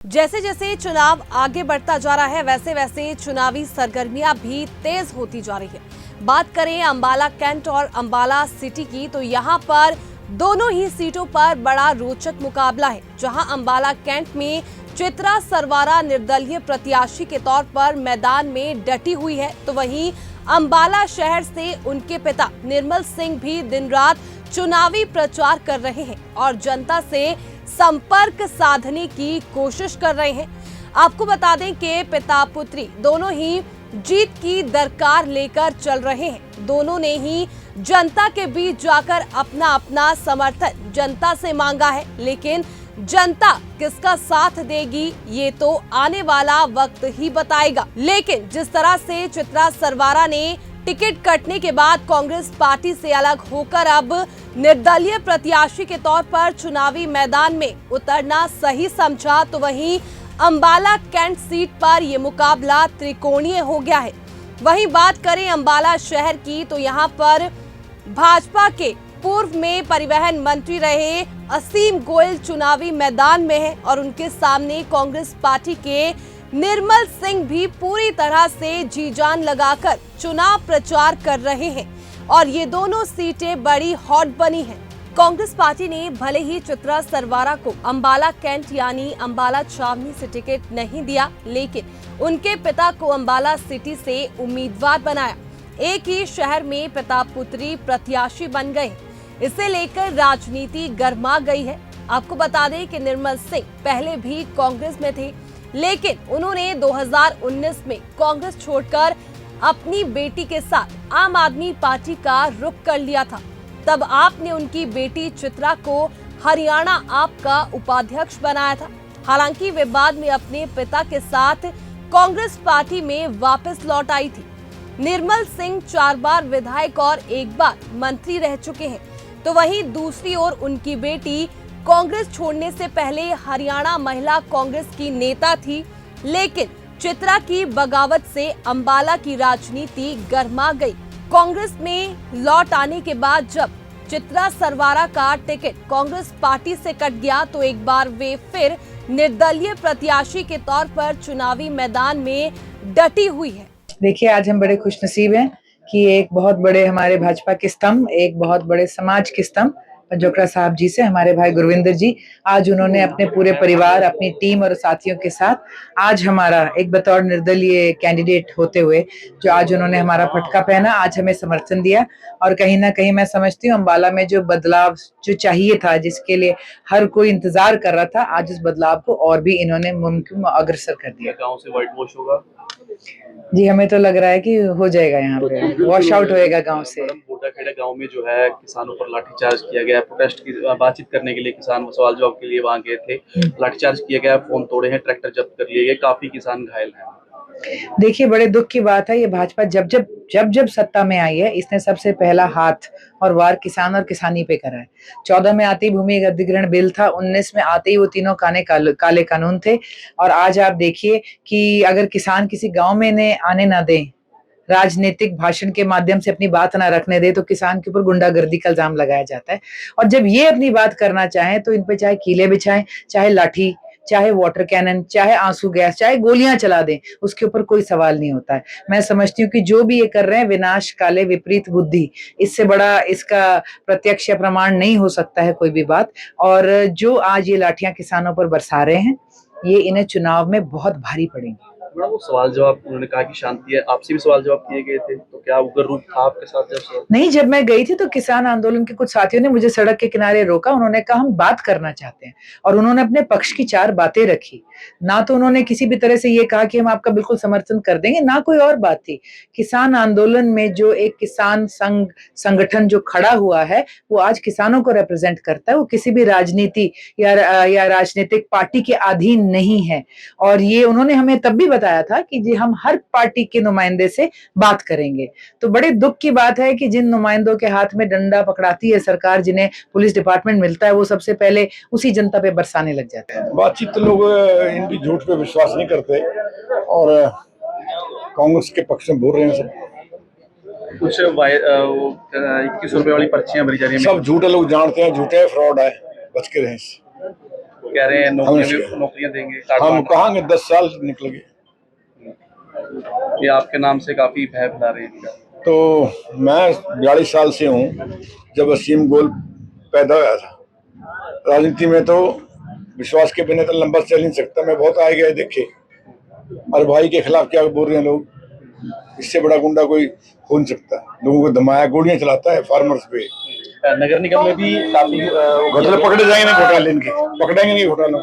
जैसे जैसे चुनाव आगे बढ़ता जा रहा है वैसे वैसे चुनावी सरगर्मियां भी तेज होती जा रही है। बात करें अंबाला कैंट और अंबाला सिटी की तो यहां पर दोनों ही सीटों पर बड़ा रोचक मुकाबला है। जहां अंबाला कैंट में चित्रा सरवारा निर्दलीय प्रत्याशी के तौर पर मैदान में डटी हुई है, तो वहीं अंबाला शहर से उनके पिता निर्मल सिंह भी दिन रात चुनावी प्रचार कर रहे हैं और जनता से संपर्क साधने की कोशिश कर रहे हैं। आपको बता दें कि पिता पुत्री दोनों ही जीत की दरकार लेकर चल रहे हैं। दोनों ने ही जनता के बीच जाकर अपना अपना समर्थन जनता से मांगा है, लेकिन जनता किसका साथ देगी ये तो आने वाला वक्त ही बताएगा। लेकिन जिस तरह से चित्रा सरवारा ने टिकट कटने के बाद कांग्रेस पार्टी से अलग होकर अब निर्दलीय प्रत्याशी के तौर पर चुनावी मैदान में उतरना सही समझा, तो वहीं अंबाला कैंट सीट पर यह मुकाबला त्रिकोणीय हो गया है। वहीं बात करें अंबाला शहर की तो यहां पर भाजपा के पूर्व में परिवहन मंत्री रहे असीम गोयल चुनावी मैदान में है और उनके सामने कांग्रेस पार्टी के निर्मल सिंह भी पूरी तरह से जी जान लगाकर चुनाव प्रचार कर रहे हैं और ये दोनों सीटें बड़ी हॉट बनी हैं। कांग्रेस पार्टी ने भले ही चित्रा सरवारा को अंबाला कैंट यानी अंबाला छावनी से टिकट नहीं दिया, लेकिन उनके पिता को अंबाला सिटी से उम्मीदवार बनाया। एक ही शहर में पिता पुत्री प्रत्याशी बन गए। इसे लेकर राजनीति गर्मा गई है। आपको बता दें कि निर्मल सिंह पहले भी कांग्रेस में थे, लेकिन उन्होंने 2019 में कांग्रेस छोड़कर अपनी बेटी के साथ आम आदमी पार्टी का रुख कर लिया था। तब आपने उनकी बेटी चित्रा को हरियाणा आप का उपाध्यक्ष बनाया था। हालांकि वे बाद में अपने पिता के साथ कांग्रेस पार्टी में वापस लौट आई थी। निर्मल सिंह 4 बार विधायक और 1 बार मंत्री रह चुके हैं, तो वहीं दूसरी ओर उनकी बेटी कांग्रेस छोड़ने से पहले हरियाणा महिला कांग्रेस की नेता थी, लेकिन चित्रा की बगावत से अंबाला की राजनीति गर्मा गई। कांग्रेस में लौट आने के बाद जब चित्रा सरवारा का टिकट कांग्रेस पार्टी से कट गया तो एक बार वे फिर निर्दलीय प्रत्याशी के तौर पर चुनावी मैदान में डटी हुई है। देखिए, आज हम बड़े खुशनसीब हैं कि एक बहुत बड़े हमारे भाजपा के स्तंभ, एक बहुत बड़े समाज के स्तंभ पंजोकड़ा साहब जी से हमारे भाई गुरविंदर जी, आज उन्होंने अपने पूरे परिवार, अपनी टीम और साथियों के साथ आज हमारा एक बतौर निर्दलीय कैंडिडेट होते हुए जो आज उन्होंने हमारा पटका पहना, आज हमें समर्थन दिया। और कहीं ना कहीं मैं समझती हूँ अंबाला में जो बदलाव जो चाहिए था, जिसके लिए हर कोई इंतजार कर रहा था, आज इस बदलाव को और भी इन्होंने मुमकिन अग्रसर कर दिया। गांव से व्हाइट वॉश होगा जी, हमें तो लग रहा है कि हो जाएगा, यहाँ पे वॉश आउट होएगा गांव से। बोटाखेड़ा गांव में जो है किसानों पर लाठीचार्ज किया गया, प्रोटेस्ट की बातचीत करने के लिए किसान सवाल जवाब के लिए वहां गए थे, लाठीचार्ज किया गया, फोन तोड़े हैं, ट्रैक्टर जब्त कर लिए गए, काफी किसान घायल हैं। देखिए, बड़े दुख की बात है, ये भाजपा जब सत्ता में आई है, इसने सबसे पहला हाथ और वार किसान और किसानी पे करा है। 14 में आते ही भूमि अधिग्रहण बिल था, 19 में आते ही वो तीनों काले कानून थे। और आज आप देखिए कि अगर किसान किसी गांव में इन्हें आने ना दें, राजनीतिक भाषण के माध्यम से अपनी बात ना रखने दे, तो किसान के ऊपर गुंडागर्दी का इल्जाम लगाया जाता है। और जब ये अपनी बात करना चाहें तो इन पे चाहे कीले बिछाएं, चाहे लाठी, चाहे वाटर कैनन, चाहे आंसू गैस, चाहे गोलियां चला दें, उसके ऊपर कोई सवाल नहीं होता है। मैं समझती हूँ कि जो भी ये कर रहे हैं विनाश काले विपरीत बुद्धि, इससे बड़ा इसका प्रत्यक्ष या प्रमाण नहीं हो सकता है कोई भी बात। और जो आज ये लाठियां किसानों पर बरसा रहे हैं, ये इन्हें चुनाव में बहुत भारी पड़ेंगी। बड़ा वो सवाल जवाब, उन्होंने कहा कि शांति है, आपसे भी सवाल जवाब किए गए थे, तो क्या उग्र रूप था आपके साथ? जब नहीं, जब मैं गई थी तो किसान आंदोलन के कुछ साथियों ने मुझे सड़क के किनारे रोका। उन्होंने कहा हम बात करना चाहते हैं, और उन्होंने अपने पक्ष की 4 बातें रखी। ना तो उन्होंने किसी भी तरह से ये कहा कि हम आपका बिल्कुल समर्थन कर देंगे, ना कोई और बात थी। किसान आंदोलन में जो एक किसान संगठन जो खड़ा हुआ है, वो आज किसानों को रिप्रेजेंट करता है। वो किसी भी राजनीति या राजनीतिक पार्टी के अधीन नहीं है। और ये उन्होंने हमें तब भी बताया था कि जी हम हर पार्टी के नुमाइंदे से बात करेंगे। तो बड़े दुख की बात है कि जिन नुमाइंदों के हाथ में डंडा पकड़ाती है सरकार, जिन्हें पुलिस डिपार्टमेंट मिलता है, वो सबसे पहले उसी जनता पे बरसाने लग जाते हैं। बातचीत लोग इनकी झूठ पे विश्वास नहीं करते और कांग्रेस के पक्ष में बोल रहे हैं सब। कुछ 21 रुपए वाली पर्चियां भरी जा रही हैं, सब झूठे लोग जानते हैं, झूठे फ्रॉड है, बच के रहें। कह रहे हैं नौकरियां देंगे, कार्ड हम बांट रहे कहांगे 10 साल निकल गए। हैं। ये आपके नाम से काफी भय फैला रहे हैं। तो मैं 42 साल से हूँ, जब असीम गोल पैदा हुआ था। राजनीति में तो विश्वास के बिना तो लंबा चल नहीं सकता। मैं बहुत आए गए देखे, और भाई के खिलाफ क्या बोल रहे हैं लोग। इससे बड़ा गुंडा कोई हो नहीं सकता। लोगों को धमाया, गोलियां चलाता है फार्मर्स पे। नगर निगम में भी काफी घोटाले पकड़े जाएंगे, नहीं घोटाले इनके पकड़ेंगे नहीं घोटालों।